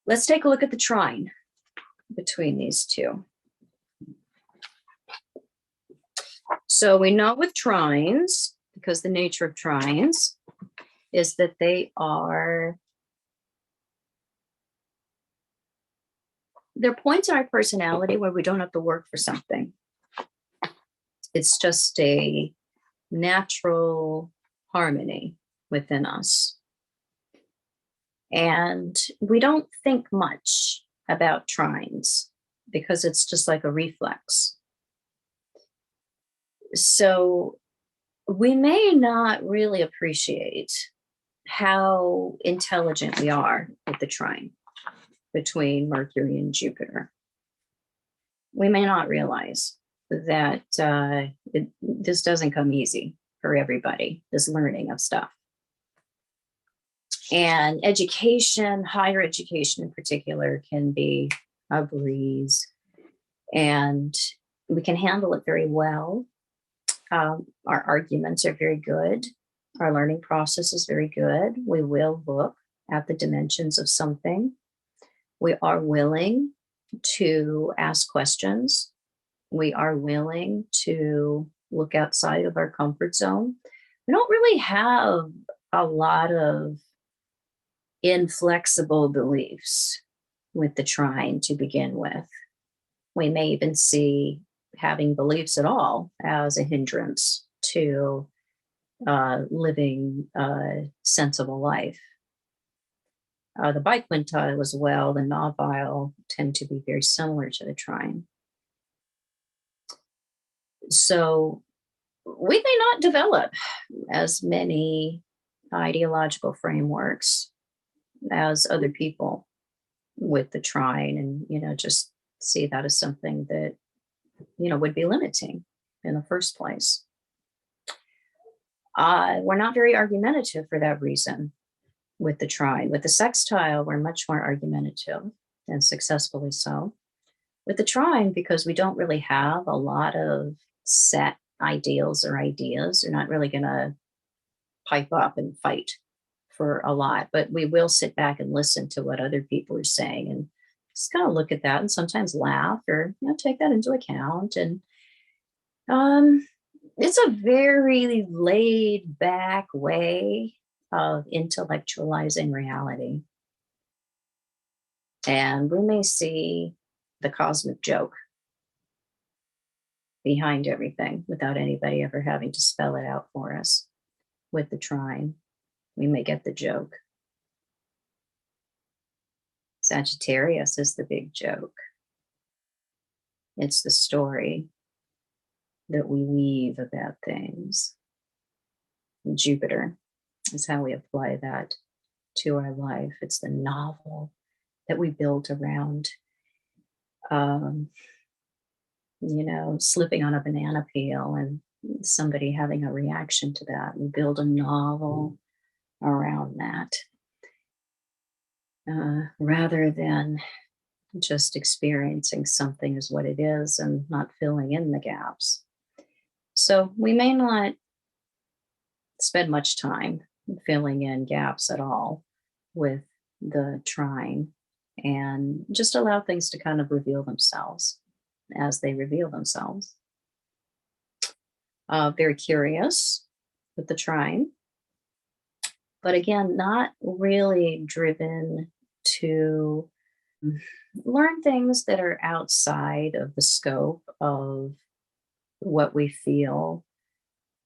Let's take a look at the trine between these two. So we know with trines, because the nature of trines is that they're points in our personality where we don't have to work for something. It's just a natural harmony within us. And we don't think much about trines because it's just like a reflex. So we may not really appreciate how intelligent we are with the trine between Mercury and Jupiter. We may not realize that this doesn't come easy for everybody, this learning of stuff. And education, higher education in particular, can be a breeze, and we can handle it very well. Our arguments are very good. Our learning process is very good. We will look at the dimensions of something. We are willing to ask questions. We are willing to look outside of our comfort zone. We don't really have a lot of inflexible beliefs with the trine to begin with. We may even see having beliefs at all as a hindrance to living a sensible life. The biquintile as well, the novile, tend to be very similar to the trine. So we may not develop as many ideological frameworks as other people with the trine, and just see that as something that would be limiting in the first place. We're not very argumentative for that reason with the trine. With the sextile, we're much more argumentative, and successfully so. With the trine, because we don't really have a lot of set ideals or ideas, we're not really going to pipe up and fight for a lot, but we will sit back and listen to what other people are saying and just kind of look at that and sometimes laugh or take that into account. And it's a very laid back way of intellectualizing reality. And we may see the cosmic joke behind everything without anybody ever having to spell it out for us. With the trine, we may get the joke. Sagittarius is the big joke. It's the story that we weave about things. And Jupiter is how we apply that to our life. It's the novel that we build around, slipping on a banana peel and somebody having a reaction to that. We build a novel around that, rather than just experiencing something as what it is and not filling in the gaps. So we may not spend much time filling in gaps at all with the trine, and just allow things to kind of reveal themselves as they reveal themselves. Very curious with the trine, but again, not really driven to learn things that are outside of the scope of what we feel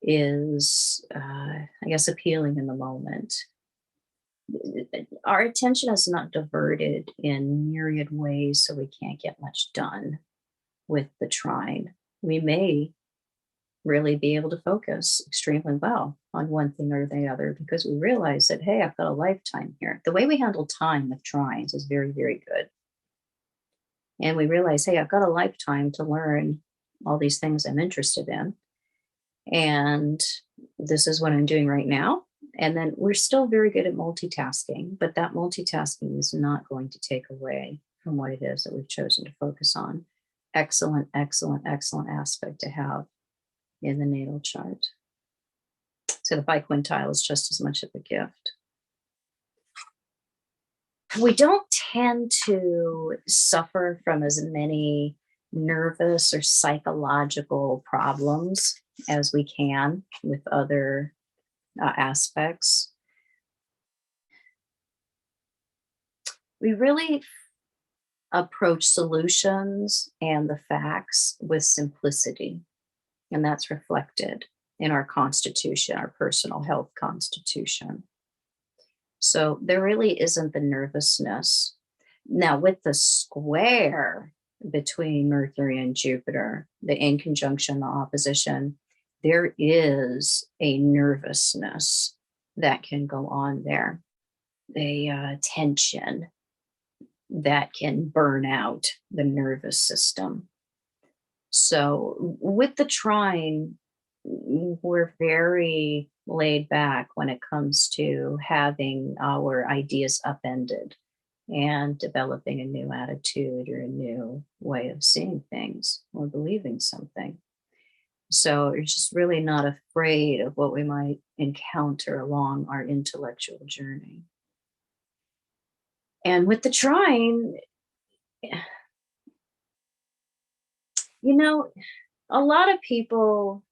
is, appealing in the moment. Our attention is not diverted in myriad ways, so we can't get much done with the trine. We may really be able to focus extremely well on one thing or the other because we realize that, hey, I've got a lifetime here. The way we handle time with trines is very, very good. And we realize, hey, I've got a lifetime to learn all these things I'm interested in. And this is what I'm doing right now. And then we're still very good at multitasking, but that multitasking is not going to take away from what it is that we've chosen to focus on. Excellent, excellent, excellent aspect to have in the natal chart. So the biquintile is just as much of a gift. We don't tend to suffer from as many nervous or psychological problems as we can with other aspects. We really approach solutions and the facts with simplicity, and that's reflected in our constitution, our personal health constitution. So there really isn't the nervousness. Now, with the square between Mercury and Jupiter, the in conjunction, the opposition, there is a nervousness that can go on there, a tension that can burn out the nervous system. So with the trine, we're very laid back when it comes to having our ideas upended and developing a new attitude or a new way of seeing things or believing something. So you're just really not afraid of what we might encounter along our intellectual journey. And with the trine, you know, a lot of people,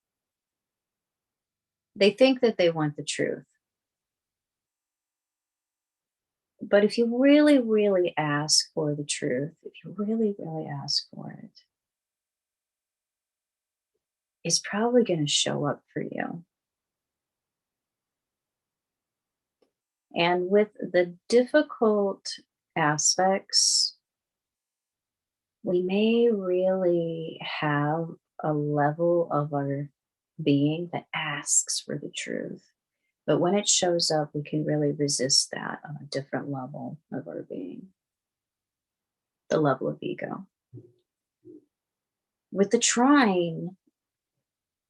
they think that they want the truth. But if you really, really ask for the truth, if you really, really ask for it, it's probably going to show up for you. And with the difficult aspects, we may really have a level of our being that asks for the truth. But when it shows up, we can really resist that on a different level of our being, the level of ego. With the trine,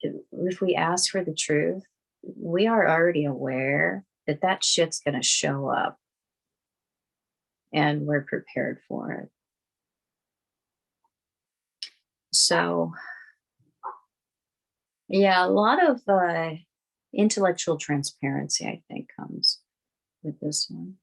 if we ask for the truth, we are already aware that that shit's going to show up and we're prepared for it. So, yeah, a lot of intellectual transparency, I think, comes with this one.